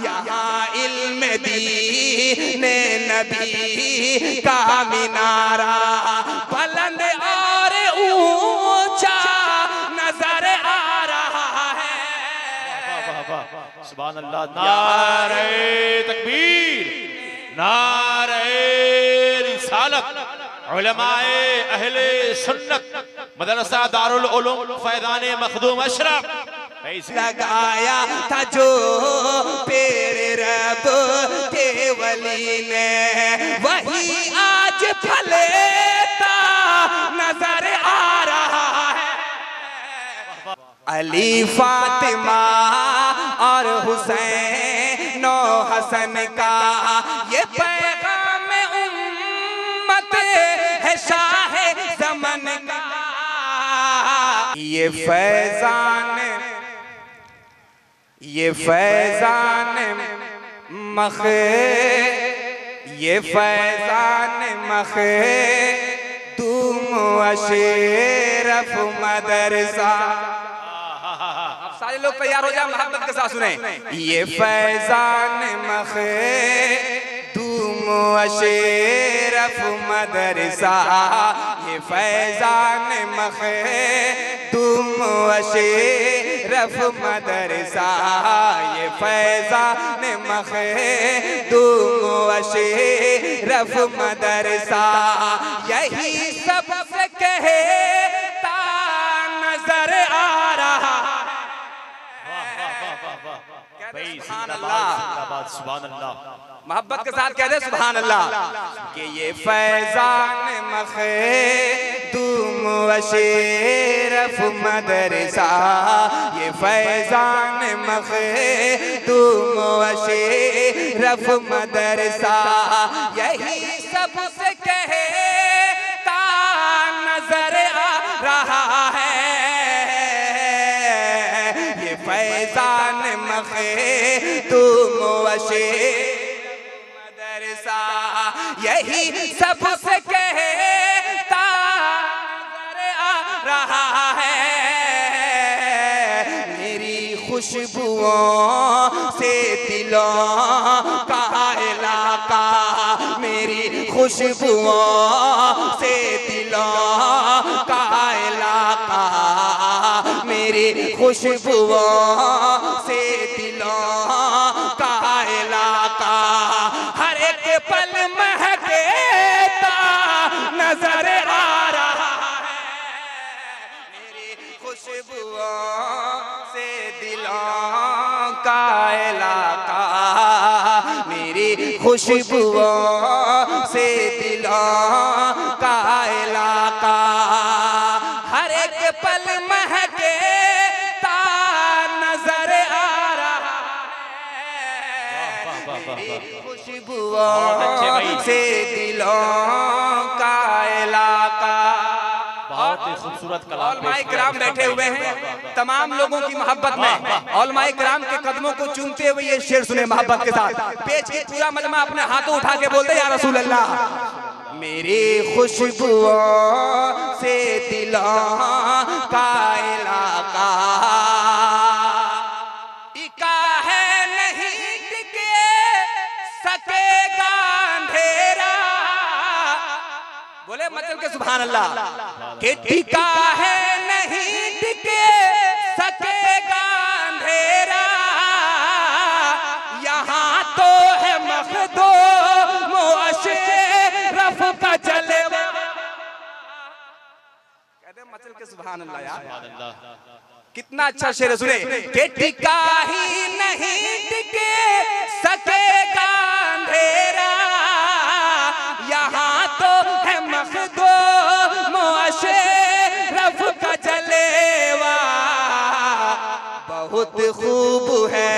यहाँ इल्म दीने नबी का मिनारा बुलंद और ऊंचा नजर आ रहा है। सुभान अल्लाह। नारे तकबीर, नारे रिसालत। उलमाए अहले सुन्नत मदरसा दारुल उलूम फैज़ाने मखदूम अशरफ लगाया था जो पेड़ रब के वली ने, वही आज फलेता नजर आ रहा है। अली फातिमा और हुसैन और हसन का ये पैगाम उम्मत है शाह ज़मन का। ये फैज़ान तुम अशरफ मदरसा। सारे लोग तैयार हो जाए, मोहब्बत के साथ सुने। ये फैज़ान तुम अशरफ मदरसा, ये फैज़ान तुम अशरफ मदरसा, ये फैज़ान तुम अशरफ मदरसा, यही सबसे कहता नजर आ रहा है। सुभान अल्लाह, सुभान अल्लाह। मोहब्बत के साथ कह दे सुभान अल्लाह। कि ये फैज़ान तुम अशरफ मदरसा, ये फैज़ान तुम अशरफ मदरसा, यही सबसे कहता नजर आ रहा है। ये फैज़ान तुम अशरफ मदरसा, यही सबसे कहता नजर आ रहा है। मेरी खुशबुओं से दिलों का इलाका, मेरी खुशबुओं से दिलों का इलाका, मेरी खुशबुओं से दिलों का इलाका, हर एक पल महकता नजर आ रहा है। मेरी खुशबुओं से दिलों का इलाका, मेरी खुशबुओं से दिलों का इलाका, हर एक पल महकता नजर आ रहा है। मेरी खुशबुओं से दिलों का इलाका। बहुत ही खूबसूरत कलाम। औलमाए किराम बैठे हुए हैं तमाम लोगों की मोहब्बत में। औलमाए किराम के कदमों को चूमते हुए ये शेर सुने मोहब्बत के साथ। पेश की पूरा मजमा अपने हाथों उठा के बोलते या रसूल अल्लाह। मेरी खुशबुओं से दिलों का इलाका टिका है, नहीं टिके सकेगा अंधेरा। बोले मतलब के सुभान अल्लाह। कि टिका है, नहीं टिके सकेगा अंधेरा, यहाँ तो है मखदूम अशरफ का जलवा। कहते मचल के सुभान अल्लाह यार, कितना अच्छा शेर सुने। कि टिका ही नहीं टिके सकेगा अंधेरा, यहाँ तो है मखदूम अशरफ का जलवा। बहुत खूब है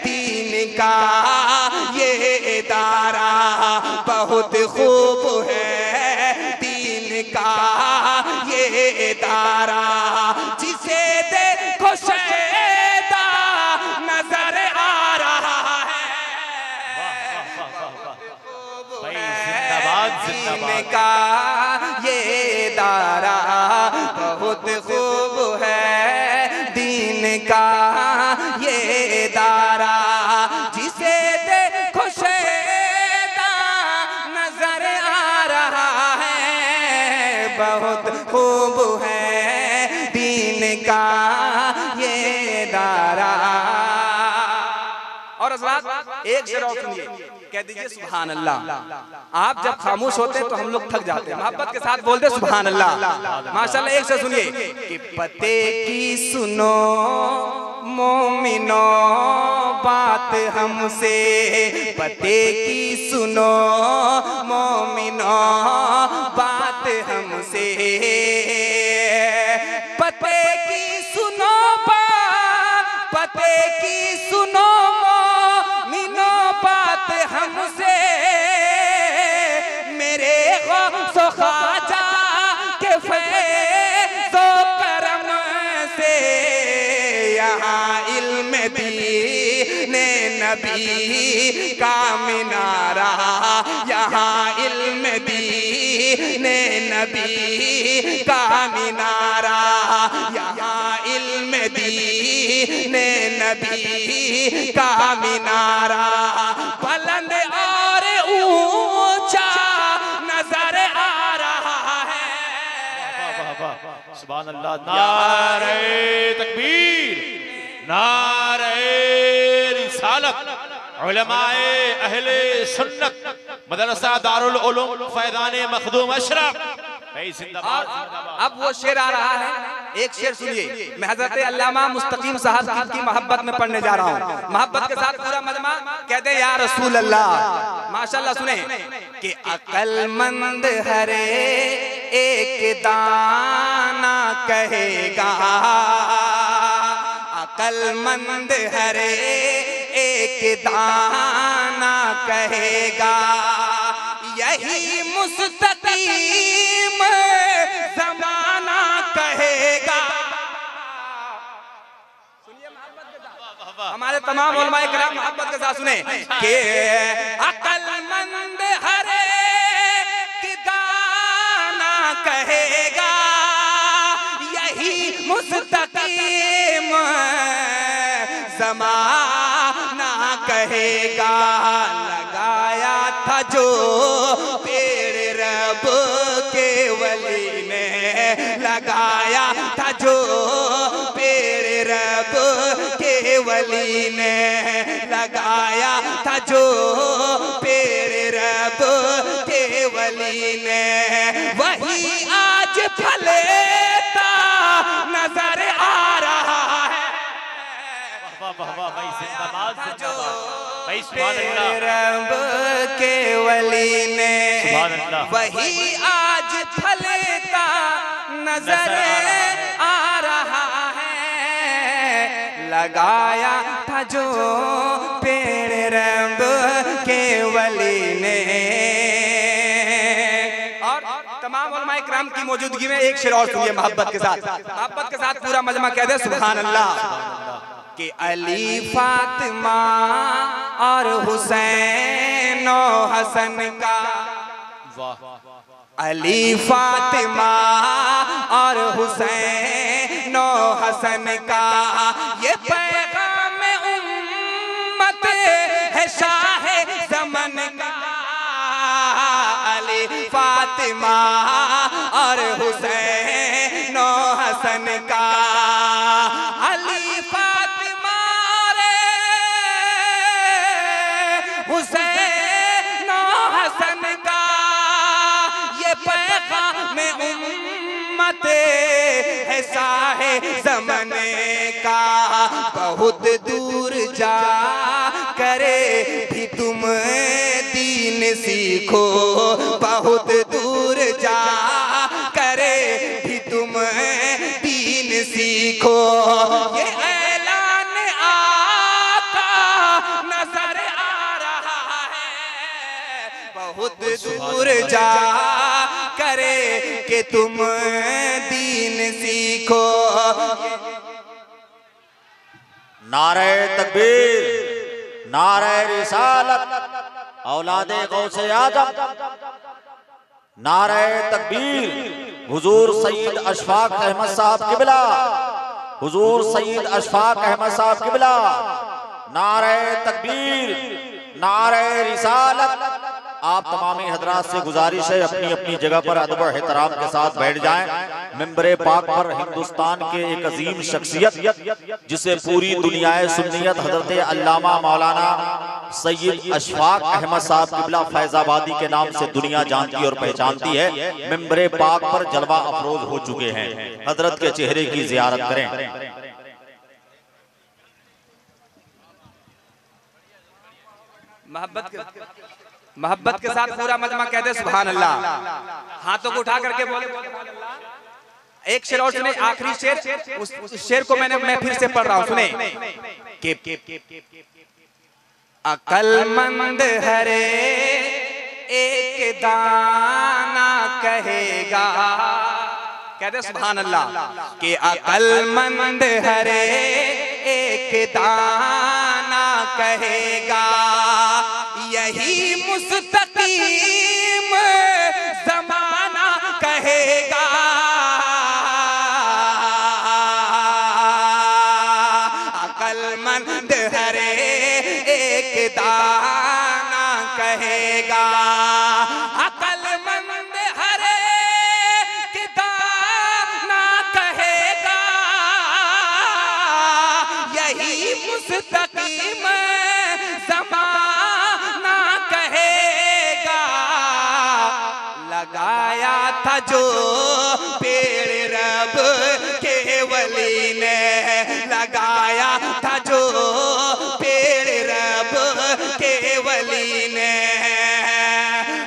दीन का ये इदारा, बहुत खूब है दीन का ये इदारा, जिसे देखो शैदा नजर आ रहा है। दीन का ये इदारा बहुत खूब है, दीन का ये इदारा, का ये दारा। और हज़रात एक शेर और सुनिए, कह दीजिए सुभान अल्लाह। आप जब खामोश होते तो हम लोग थक जाते हैं, मोहब्बत के साथ बोलते सुभान अल्लाह। माशाल्लाह एक शेर सुनिए कि पते की सुनो मोमिनो बात हमसे, पते की सुनो मोमिनो बात हमसे, पते की सुनो पते की सुनो मोमिनो बात हमसे, मेरे गौसो ख्वाजा के फैज़ो करम से, यहाँ इल्म दीने नबी का मिनारा, यहाँ इल्म दीने नबी का मिनारा, यहाँ इल्म दीने नबी का मिनारा, बुलंद और ऊंचा नजर आ रहा है। सुभान अल्लाह। नारे तकबीर, नारे रिसालत, उलमाए अहले सुन्नत, मदरसा दारुल उलूम फैज़ाने मखदूम अशरफ। अब वो शेर आ रहा है, एक शेर सुनिए। मैं हजरत अल्लामा मुस्तकीम साहब की मोहब्बत में पढ़ने जा रहा हूँ, मोहब्बत के साथ पूरा मजमा कहते या रसूल अल्लाह। माशाल्लाह सुने कि अक्लमंद हरे एक दाना कहेगा, अक्लमंद हरे एक दाना कहेगा, यही मुस्तकीम ज़माना कहेगा। सुनिए मोहब्बत के साथ, हमारे तमाम उलमाए किराम मोहब्बत के साथ सुने कि अक्लमंद हरे की दाना कहेगा, यही मुस्तकीम ज़माना कहेगा। लगाया था जो पेड़ रब के वली ने, लगाया था जो पेड़ रब के वली ने, लगाया था जो पेड़ रब के वली ने, वही आज फलेता नजर आ रहा है। रब के वली ने, वही आज फलेता नजर आ रहा है, लगाया था जो पेड़ रब के वली ने। और तमाम उलमाए किराम की मौजूदगी में एक शेर और सुनिए मोहब्बत के साथ पूरा मजमा कह दे सुभान अल्लाह। कि अली फातिमा और हुसैन और हसन का, अली फातिमा और हुसैन और हसन का, ये पैगाम उम्मत है शाह ज़मन का, अली फातिमा और हुसैन और हसन का, अली फातिमा रे हुसैन और हसन का, ये पैगाम उम्मत है साहे ज़माने का, बहुत दूर जा करे भी तुम दीन सीखो, बहुत दूर जा करे भी तुम दीन सीखो, ये ऐलान आका नजर आ रहा है, बहुत दूर जा करे कि तुम दीन सीखो। नारे तकबीर, नारे रिसालत, औलादे गौसे आजम, नारे तकबीर, हुजूर सईद अशफाक अहमद साहब किबला, हुजूर सईद अशफाक अहमद साहब किबला, नारे तकबीर, नारे रिसालत, आप तमामी हजरात से गुजारिश है अपनी अपनी जगह पर अदब और एहतराम के साथ बैठ जाएं। मिंबरे पाक पर हिंदुस्तान के एक अजीम शख्सियत जिसे पूरी दुनियाए सुन्नियत हजरत अल्लामा मौलाना सैयद अशफाक अहमद साहब किबला फैजाबादी के नाम से दुनिया जानती और पहचानती है, मिंबरे पाक पर जलवा अफरोज हो चुके हैं। हजरत के चेहरे की जियारत करें। मोहब्बत के साथ पूरा मजमा कहते सुभान अल्लाह। हाथों को उठा करके बोले एक शेर और सुने, आखिरी शेर। उस शेर को मैं फिर से पढ़ रहा हूं, सुने। अकलमंद हरे एक दाना कहेगा, कहते सुभान अल्लाह कि अकलमंद हरे एक दाना कहेगा, यही मुस्तकीम जमाना कहेगा। अकलमंद हरे एक दाना कहेगा, अकलमंद हरे एक दाना कहेगा, यही मुस्तकीम ज़माना कहेगा। लगाया था जो पेड़ रब के वली ने, लगाया था जो पेड़ रब के वली ने,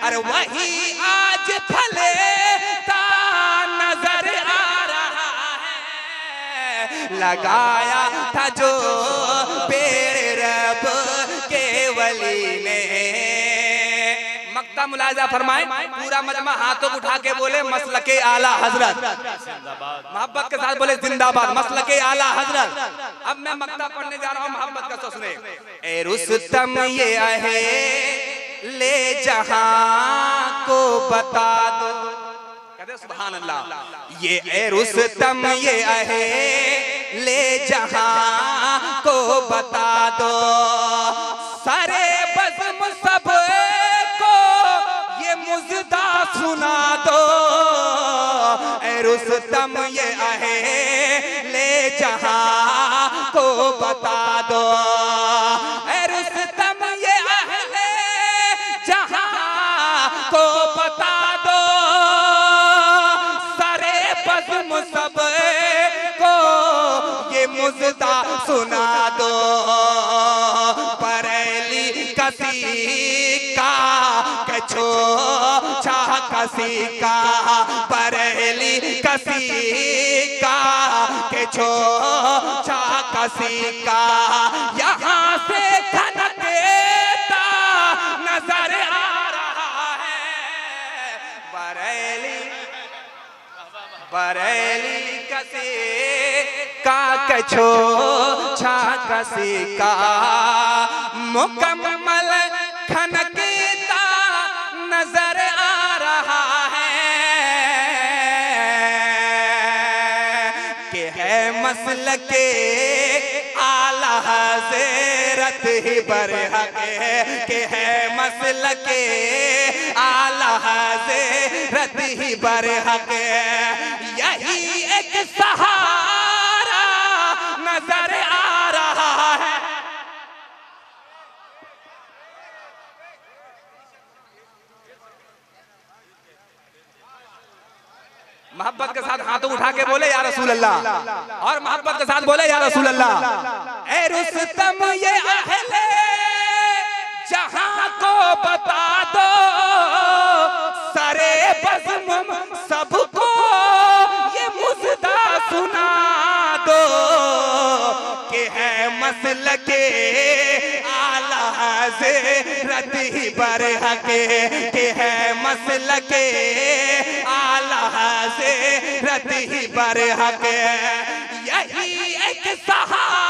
अरे वही आज फलेता नजर आ रहा है। लगाया था जो पेड़ रब के वली ने। मक्ता मुलाजा फरमाए, पूरा मजमा हाथों को उठा के बोले मसलके आला हजरत, मोहब्बत के साथ बोले जिंदाबाद मसलके आला हजरत। अब मैं मक्ता पढ़ने जा रहा हूँ, मोहब्बत का सुने। ए रुस्तम ये आहे ले जहां को बता दो, कहते सुभान अल्लाह। ये ए रुस्तम ये आहे ले जहां को बता दो, सारे बज़्म सब को ये मुज़दा सुना दो। ए रुस्तम ये आहे ले जहां को बता दो, ए रुस्तम ये अहले जहां को बता दो, सारे बज़्म सब को ये मुज़दा सुना दो। परेली कसी का कछो छा कसी का, परेली कसी का कछो छा कसी का, यहाँ से खनकता नजर आ रहा है। बरेली बरेली कसी का कछो छा कसी का, मुकम्मल खनकता नजर आ रहा है। कि है मसलके आला हज़रत ही बरहक है, कि है मसलके आला हज़रत ही बरहक है। यही एक सहारा नजर आ रहा है। मोहब्बत के साथ हाथों उठा के बोले या रसूल अल्लाह, और मोहब्बत के साथ बोले या रसूल अल्लाह। ए रुस्तम ये अहले जहां को बता दो, सारे बज़्म सबको ये मुज़दा सुना दो, कि है मसलके आला हज़रत ही बरहक, कि है मसलके आला हज़रत ही बरहक। यही एक सहारा